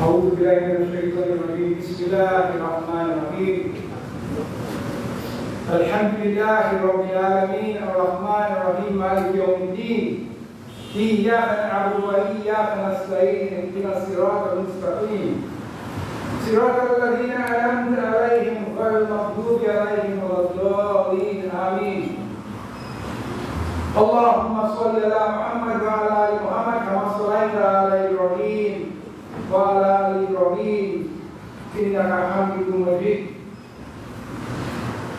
أعوذ بالله من الشيطان الرجيم بسم الله الرحمن الرحيم الحمد لله رب العالمين الرحمن الرحيم مالك يوم الدين إياك نعبد وإياك نستعين اهدنا الصراط المستقيم صراط الذين أنعمت عليهم غير المغضوب عليهم ولا الضالين آمين اللهم صل على محمد وعلى آل محمد كما صليت على إبراهيم وعلى آل إبراهيم إنك حميد مجيد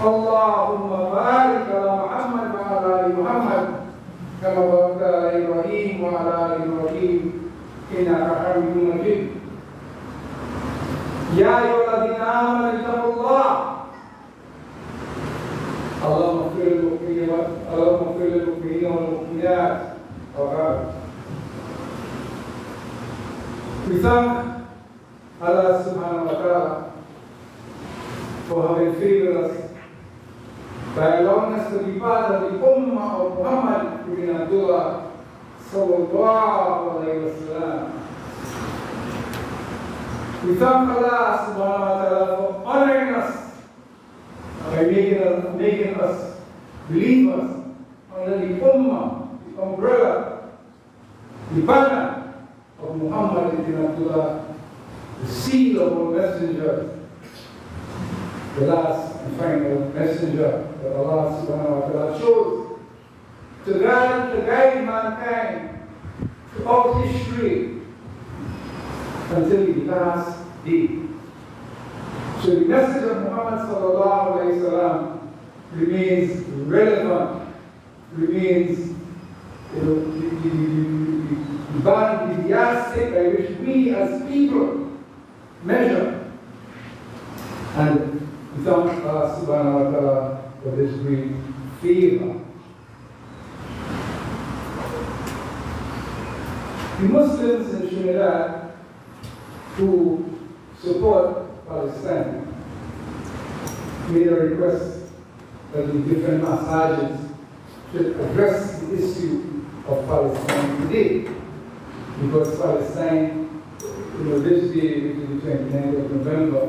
اللهم بارك على محمد وعلى آل محمد كما باركت على إبراهيم وعلى آل إبراهيم إنك حميد مجيد يا أيها الذين آمنوا اتقوا الله اللهم اغفر للمؤمنين والمؤمنات وبعد. We thank Allah subhanahu wa ta'ala for having favored us by allowing us to be part of the Ummah of Muhammad ibn Abdullah sallallahu alayhi wa sallam. We thank Allah subhanahu wa ta'ala for honoring us by making us believers under the Ummah, the umbrella, the banner of Muhammad ibn Abdullah, the seal of our messenger, the last and final messenger that Allah subhanahu wa ta'ala chose to guide mankind throughout history until the last day. So the message of Muhammad sallallahu alayhi wa sallam remains relevant, remains the yardstick by which we as people measure. And we thank Allah subhanahu wa ta'ala for this great favor. The Muslims in Trinidad who support Palestine made a request that the different massages should address the issue of Palestine today. Because Palestine, this day, which is the 29th of November,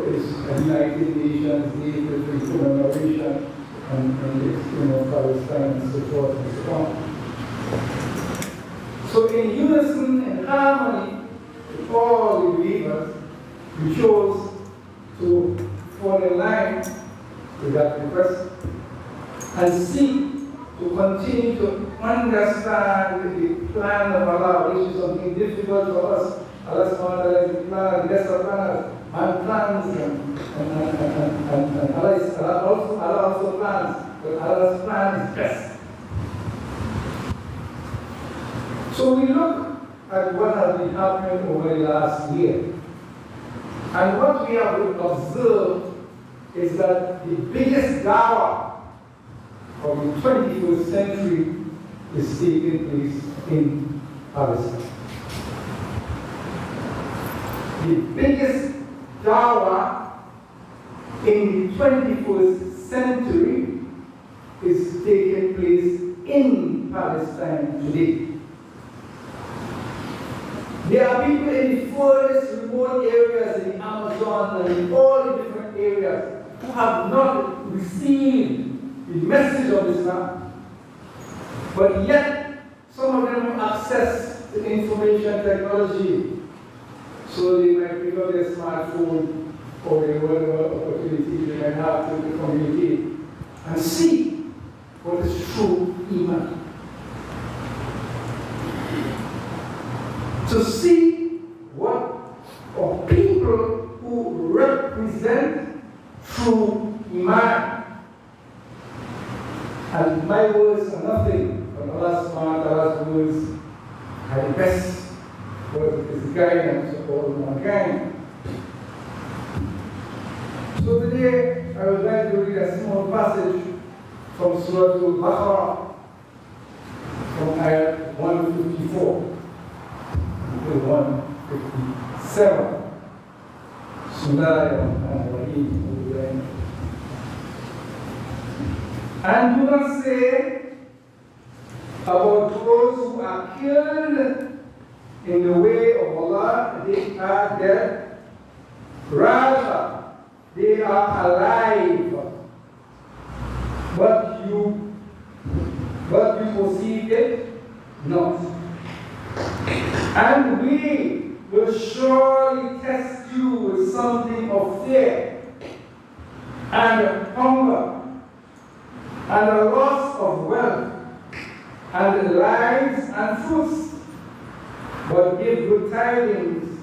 is a United Nations Day for commemoration and Palestine and so forth and so on. So in unison and harmony with all the believers, we chose to fall in line with that request and seek to continue to understand the plan of Allah, which is something difficult for us. Allah subhanahu wa ta'ala is the plan, the best of planners, and plans, and Allah also plans, but Allah's plan is best. So we look at what has been happening over the last year. And what we have observed is that the biggest dawah of the 21st century is taking place in Palestine. The biggest dawah in the 21st century is taking place in Palestine today. There are people in the furthest remote areas in the Amazon and in all the different areas who have not received the message of Islam, but yet some of them have access to information technology, so they might pick up their smartphone or whatever opportunity they might have to communicate and see what is true Imam. To see what or people who represent true Imam. And my words are nothing, but Allah subhanahu wa ta'ala's words are the best, word is the guidance of all mankind. So today I would like to read a small passage from Surah Al-Baqarah, from ayat 154 to 157. Bismillahirrahmanirrahim. And do not say about those who are killed in the way of Allah, they are dead. Rather, they are alive. But you perceive it not. And we will surely test you with something of fear and hunger and a loss of wealth and lives and fruits. But give good tidings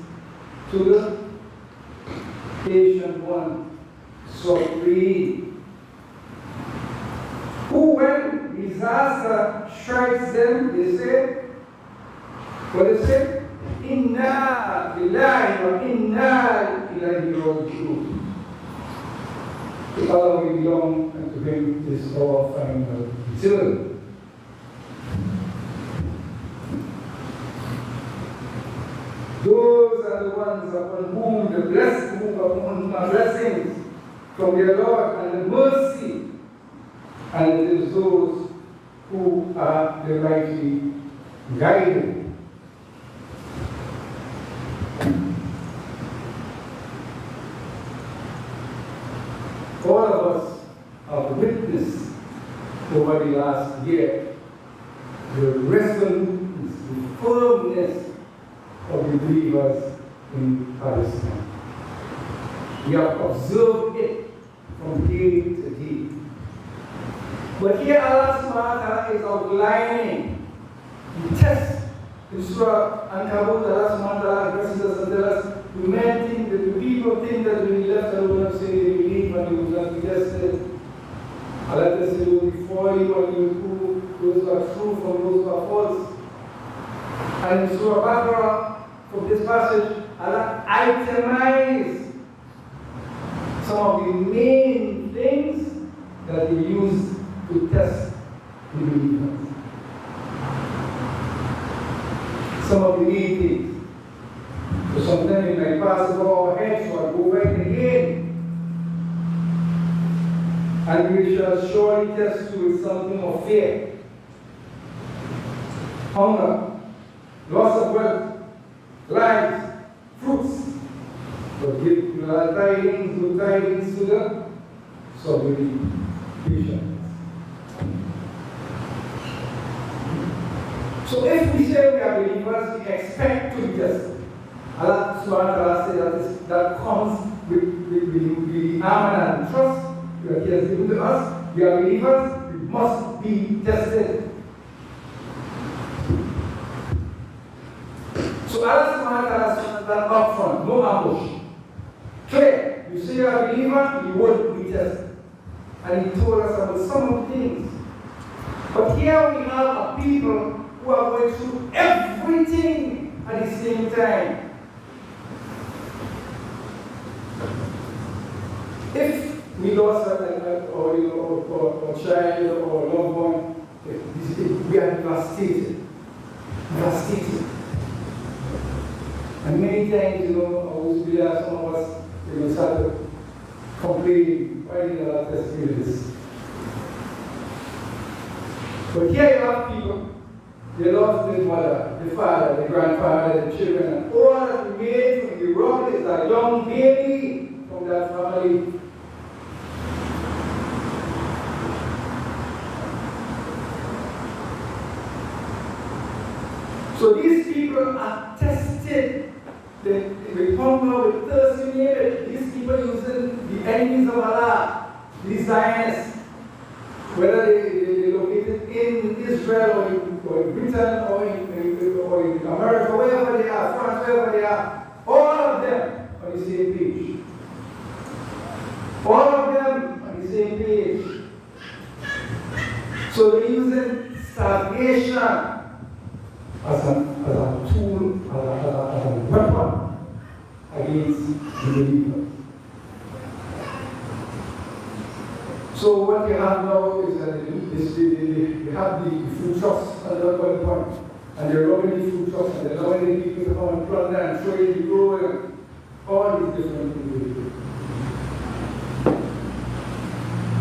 to the patient one. So free. Who, when disaster strikes them, they say, what they say? Inna lillahi wa inna ilayhi raji'un. To Allah we belong, and to Him is our final return. Those are the ones upon whom the blessings from their Lord and the mercy, and it is those who are the rightly guided. All of us have witnessed over the last year the resolute, the firmness of the believers in Palestine. We have observed it from day to day. But here Allah subhanahu wa ta'ala is outlining the test in Surah Ankabut. Allah subhanahu wa ta'ala addresses us and tells us, we men think that the people think that we left alone and say they believe and we will not be tested. Allah says it will be for you and you will prove those who are true from those who are false. And in Surah Baqarah, from this passage, Allah itemized some of the main things that He used to test the believers. Some of the main things. So sometimes it might pass over our heads, so I go right again. And we shall surely test you with something of fear, hunger, loss of wealth, lives, fruits. But give good tidings to the sovereign patience. So if we say we are believers, we expect to be tested. Allah subhanahu wa ta'ala says that comes with the aman and trust that He has given to us. We are believers, we must be tested. So Allah subhanahu wa ta'ala says that up front, no ambush. Clear, you say you are a believer, you won't be tested. And He told us about some of the things. But here we have a people who are going through everything at the same time. If we lost a child or loved one, we are devastated. And many times, some of us, start complaining, why did Allah test me with this? But here you have people, they lost their mother, their father, their grandfather, their children, and all that remains from the rock is a young baby from that family. So these people are tested with hunger, with thirst. These people using the enemies of Allah, these Zionists. whether they're located in Israel or in Britain or in America, wherever they are, France, wherever they are, all of them on the same page. All of them on the same page. So they're using starvation as a tool, as a weapon against the believers. So what you have now is that they have the food trucks at that point, and they're robbing the food trucks, and they're allowing the people to come and plunder and throw in the road, and all these different things they do.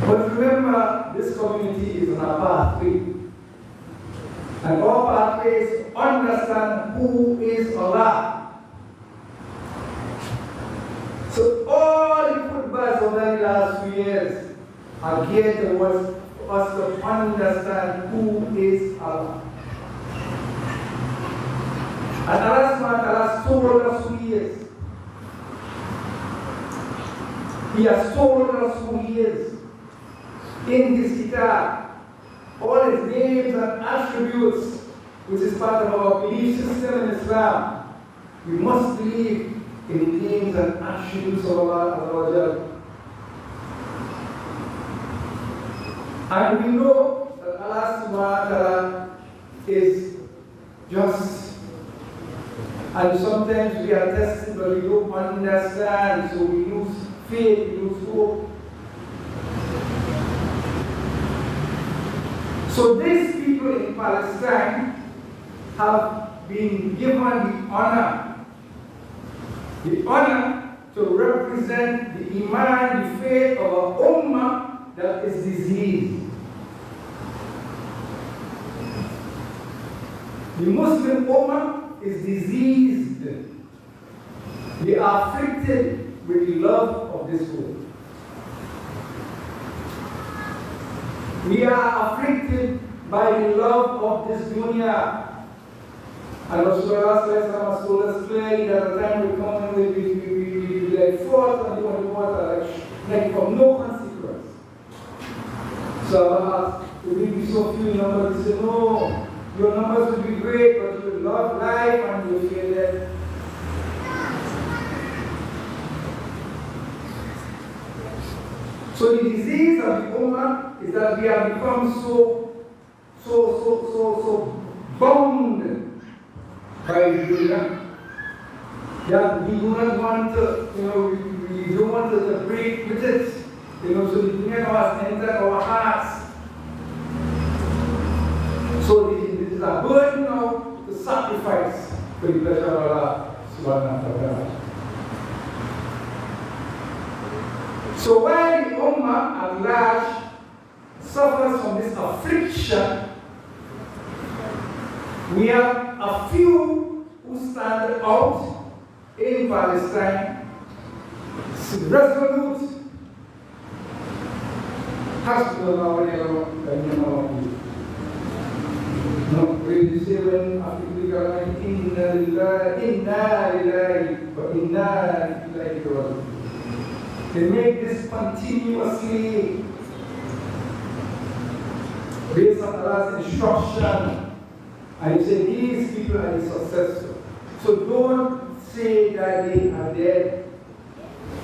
But remember, this community is on a pathway. And our pathway is to understand who is Allah. So all the khutbahs over the last few years are geared towards us to understand who is Allah. And Allah told us who He is. He has told us who He is. In His kitab, all His names and attributes, which is part of our belief system in Islam. We must believe in the names and attributes of Allah. And we know that Allah subhanahu wa ta'ala is just. And sometimes we are tested, but we don't understand, so we lose faith, we lose hope. So these people in Palestine have been given the honor to represent the Iman, the faith of an ummah that is diseased. The Muslim ummah is diseased. They are afflicted with the love of this world. We are afflicted by the love of this dunya. And Rasulullah told us clearly that the time will come when we like forth and you want to water, like from no consequence. So Allah asked, will we be so few in numbers? He said, no, your numbers will be great, but you will love life and you will fear death. So the disease of the ummah is that we have become so bound by the dunya that we do not want to, we don't want to break with it. So the dunya has entered our hearts. So this is a burden now to sacrifice for the pleasure of Allah subhanahu wa ta'ala. So while the ummah at large suffers from this affliction, we have a few who stand out in Palestine, resolute, when you say when Africa inna lillahi wa inna ilaihi raji'un. They make this continuously based on Allah's instruction. And you say these people are successful. So don't say that they are dead.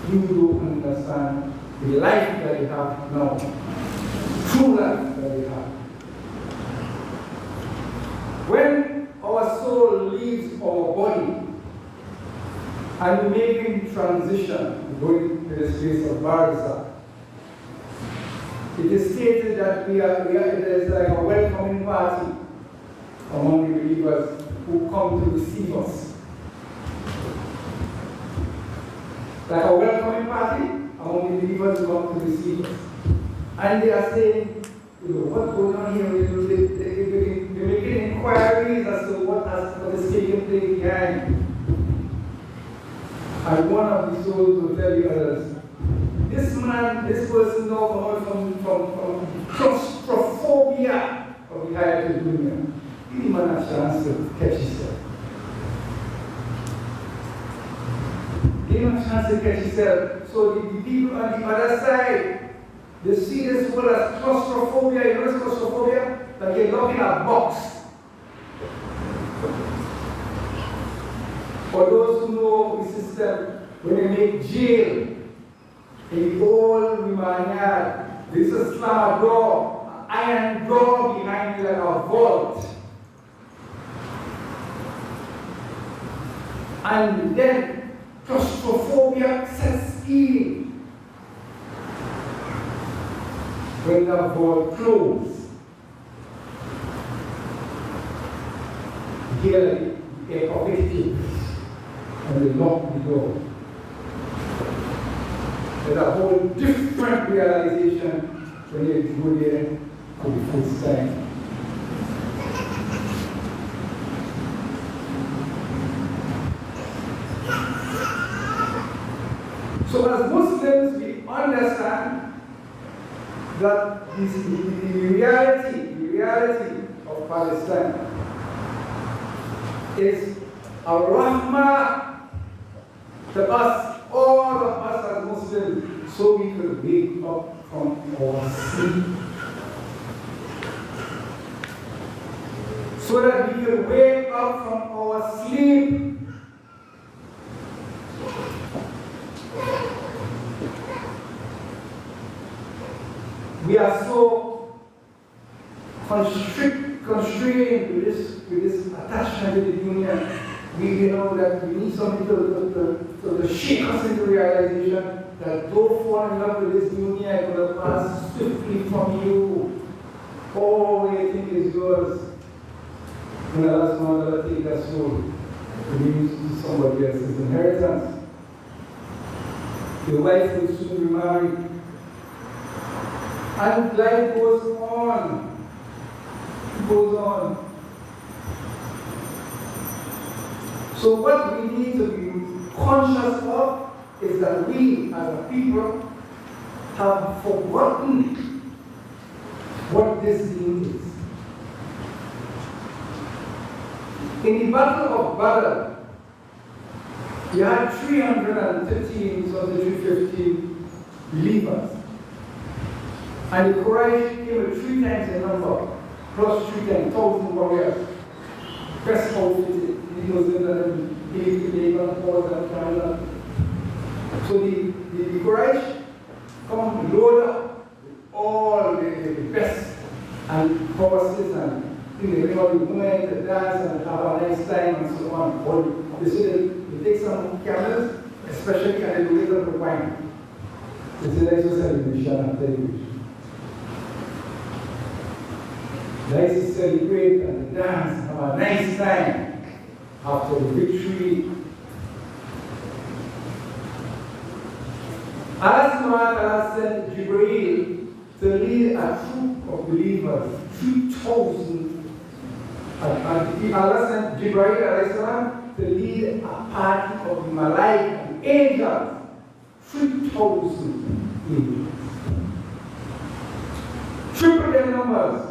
You don't understand the life that they have now. True life that they have. When our soul leaves our body and we make a transition, going to the space of Barzakh, it is stated that there's like a welcoming party among the believers who come to receive us. Like a welcoming party among the believers who come to receive us. And they are saying, what's going on here? They're making inquiries as to what is taking place behind. And one of the souls will tell you others, this person now from claustrophobia of the higher dunya. Give him a chance to catch himself. Give him a chance to catch himself. So the people on the other side They see this world as claustrophobia. You know what's claustrophobia? Like you're locked in a box. For those who know the system, when they make jail, in the old Romania, there's a slam door, an iron door behind you like a vault. And then claustrophobia sets in when the vault closes. Here, a pocket and they lock the door. There's a whole different realization when you go there for the first time. So as Muslims, we understand that the reality of Palestine is a rahmah to us, all of us as Muslims, so we could wake up from our sleep. So that we could wake up from our sleep. We are so constrained with this attachment to the union. We know that we need something to shake us into realization that don't fall in love with this union, it will pass swiftly from you. All you think is yours. And Allah's going to take that soul to use to somebody else's inheritance. Your wife will soon be married. And life goes on. It goes on. So what we need to be conscious of is that we as a people have forgotten what this thing is. In the Battle of Badr, you had 315 believers. And the Quraysh came with 3 times the number, plus 3 times, 1,000 warriors. Best outfitted, Muslims and Labour, Paul and Canada. So the Quraysh come load up with all the best and horses and they bring all the women to dance and have a nice time and so on. They take some camels, especially and they do it with wine. It's a nice celebration after the nice to celebrate and dance, have a nice time after the victory. Allah sent Jibreel to lead a troop of believers, 3,000. Allah sent Jibreel to lead a party of Malaika, angels, 3,000 angels. Triple their numbers.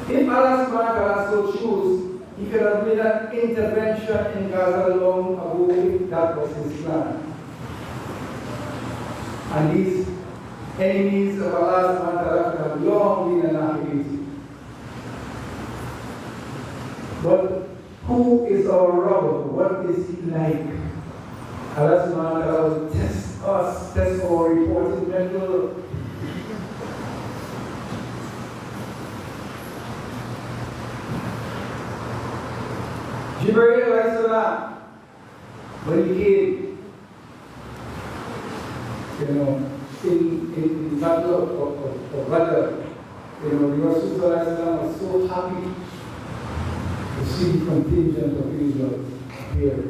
If Allah so chose, He could have made an intervention in Gaza long ago if that was His plan. And these enemies of Allah could have long been annihilated. But who is our Rabbi? What is He like? Allah will test us, test our reporting mental. Jibreel when he came, in the battle of Badr, the Rasul was so happy to see the contingent of Israel here.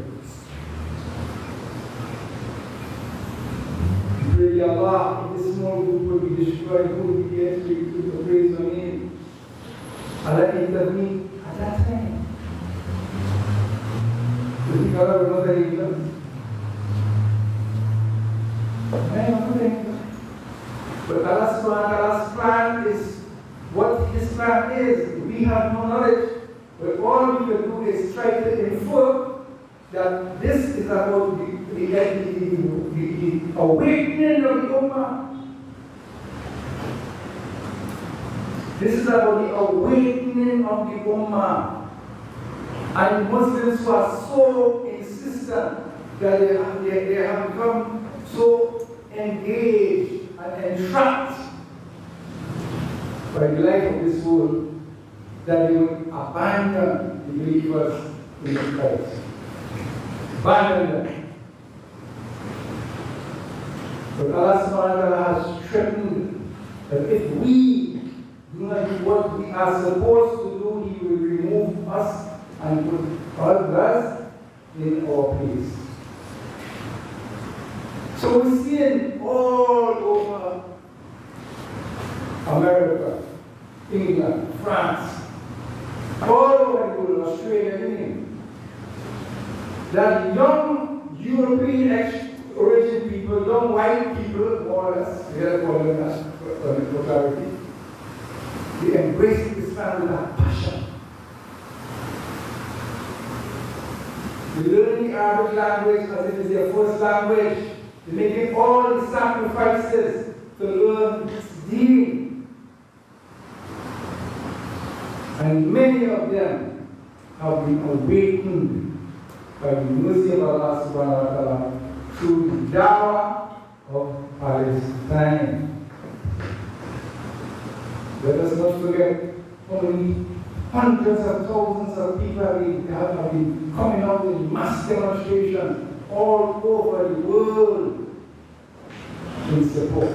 He prayed, Allah, if this small group will be destroyed, who will be able to praise your name? Allah intervened at that time. But Allah's plan is what His plan is. We have no knowledge, but all we can do is try to infer that this is about the awakening of the Ummah. This is about the awakening of the Ummah. And Muslims who are so insistent that they have become so engaged and entrapped by the life of this world that they will abandon the believers in the Christ. Abandon them. But Allah subhanahu wa ta'ala has threatened that if we do not do what we are supposed to do, He will remove us and put others in our place. So we're seeing all over America, England, France, all over the world, Australia, England, that young European origin people, young white people, more or less, we are calling us for clarity, they embrace Islam with a passion. They learn the Arabic language as if it's their first language. They're making all the sacrifices to learn this deen. And many of them have been awakened by the mercy of Allah subhanahu wa ta'ala through the dawah of Palestine. Let us not forget how many hundreds of thousands of people have been coming out in mass demonstrations all over the world in support.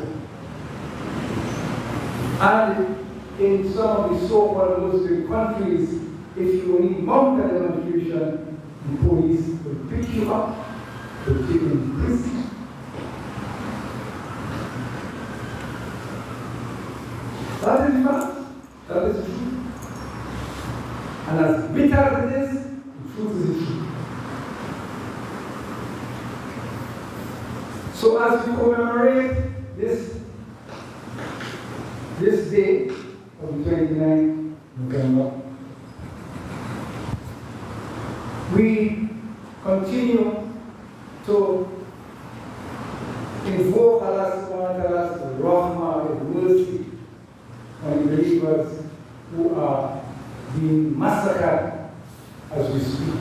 And in some of the so-called Muslim countries, if you only mount a demonstration, the police will pick you up, will take you to prison. That is fact. That is true. And as bitter as it is, the truth is the truth. So as we commemorate this day of the 29th November, we continue to invoke Allah subhanahu wa ta'ala's rahmah and mercy on the believers who are being massacred as we speak.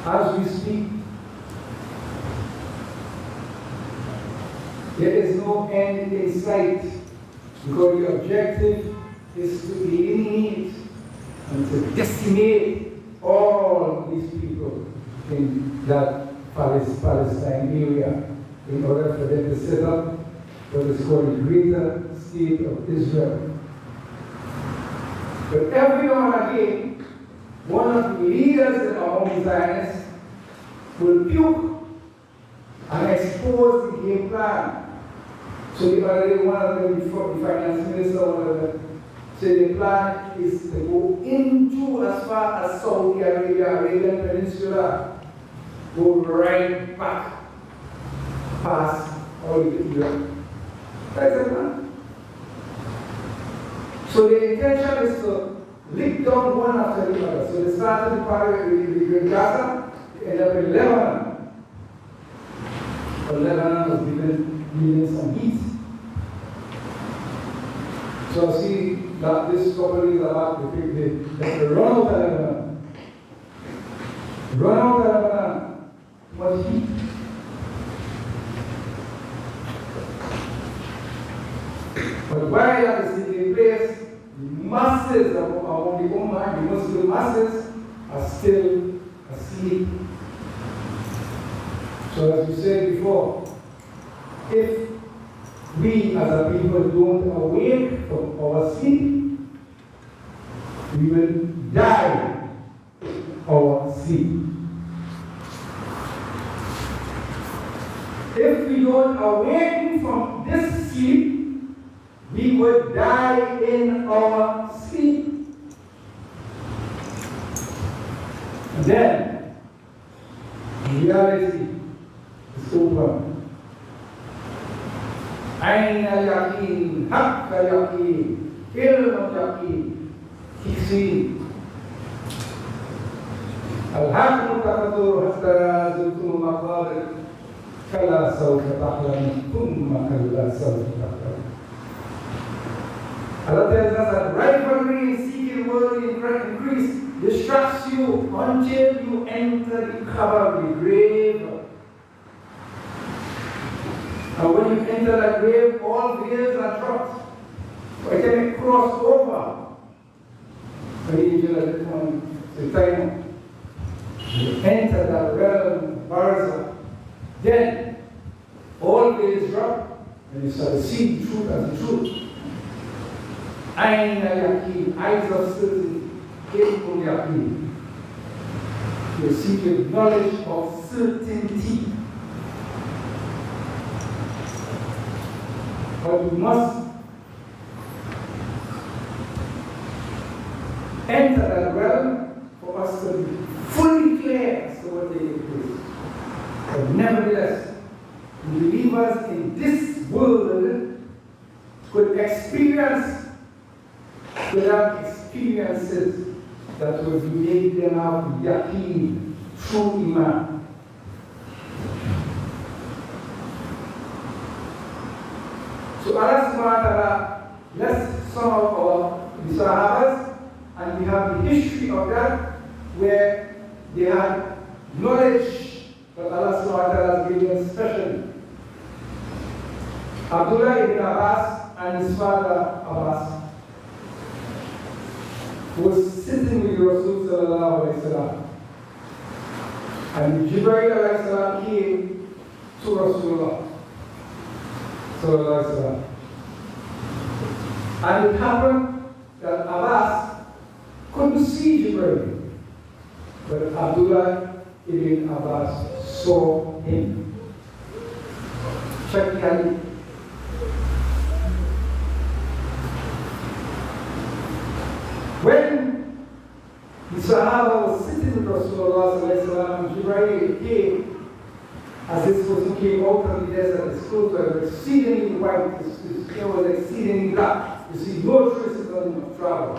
As we speak, there is no end in sight because the objective is to eliminate and to decimate all these people in that Palestine area in order for them to set up what is called the Greater State of Israel. But every now and again, one of the leaders in our own Zionists will puke and expose the game plan. So the other day, one of them, the finance minister, one of them, said the plan is to go into as far as Saudi Arabia, Arabian Peninsula, go right back past all the Europe. That's the plan. So the intention is to lick down one after the other. So they started in Gaza, they ended up in Lebanon. But Lebanon was given some heat. So I see that this couple is about they run out of Lebanon. Run out of Lebanon. What heat? But while that is taking place, the masses among the Ummah, the Muslim masses, are still asleep. So as we said before, if we as a people don't awake from our sleep, we will die our sleep. If we don't awaken from this sleep, we would die in our sleep. And then, reality is over. Ayn al-yaqeen, haqq al-yaqeen, ilm al-yaqeen. Keep seeing. ألهاكم التكاثر حتى زرتم المقابر كلا سوف تعلمون ثم كلا سوف تعلمون. Allah tells us that rivalry and seeking world increase distracts you until you enter the cover of the grave. And when you enter that grave, all veils are dropped. So I can cross over. When you time you enter that realm, Barza, then all veils drop and you start to see the truth as the truth. Ayn al-Yaqeen, eyes of certainty, capable Yaqeen. You see the knowledge of certainty. But you must enter that realm for us to be fully clear as to what they is. But nevertheless, believers in this world could experience without experiences that will make them have yaqeen, true iman. So Allah subhanahu wa ta'ala lists some of the Sahabas, and we have the history of that where they had knowledge that Allah subhanahu wa ta'ala has given them specially. Abdullah ibn Abbas and his father Abbas was sitting with Rasul sallallahu alayhi wa sallam. And Jibreel alayhi salam came to Rasulullah sallallahu alayhi wa sallam. And it happened that Abbas couldn't see Jibreel, but Abdullah ibn Abbas saw him. Check the hadith. When the Sahaba was sitting with Rasulullah sallallahu and Jibreel came, as this person came out from the desert, his clothes were exceedingly white, his hair was exceedingly black. You see no traces of him of travel,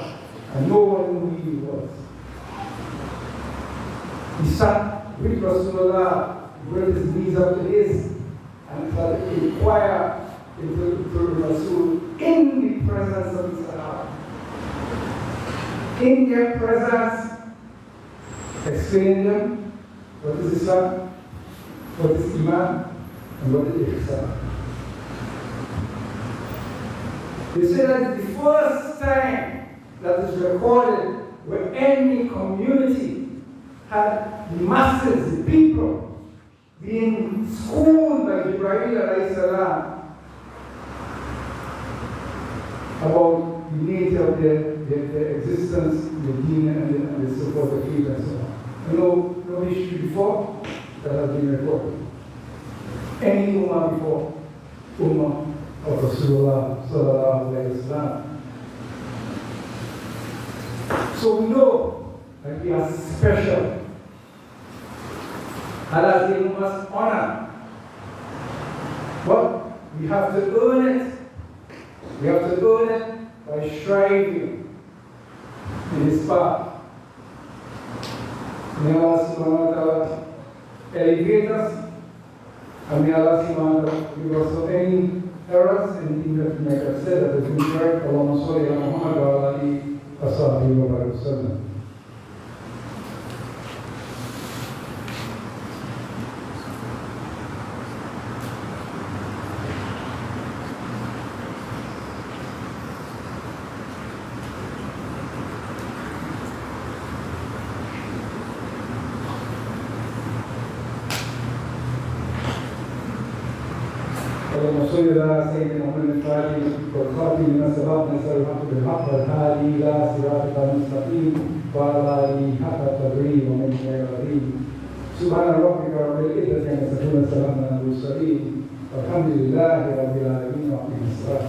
and no one knew who he was. He sat with Rasulullah, brought his knees up to his, and started to inquire into Rasul in the presence of the Sahaba. In their presence, explain them what is Islam, what is Iman, and what is Ihsan. They say that the first time that is recorded where any community had the masses, the people, being schooled by Jibreel alayhi salam about the nature of their existence, the deen, and the support of faith and so on. No history before that has been recorded. Any ummah before ummah of Rasulullah sallallahu alayhi wa sallam. So we know that we are special. Allah has given us honor. But we have to earn it. We have to earn it by striving in His path. May Allah subhanahu wa ta'ala elevate us, and may Allah subhanahu wa ta'ala give us of any errors and things that we might have said that has been correct. Allahumma salli ala Muhammad wa ala alihi wa sahbihi wa barik wa sallam. اللهم صل على سيدنا محمد الفاتح والخاتم لما سبق نسأل الحق بالحق والهادي إلى صراطك المستقيم وعلى آله حق قدره ومن العظيم. سبحان ربك رب العزة عما يصفون وسلام على المرسلين والحمد لله رب العالمين وأقم الصلاة.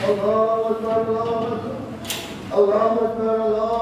الله أكبر الله أكبر الله أكبر الله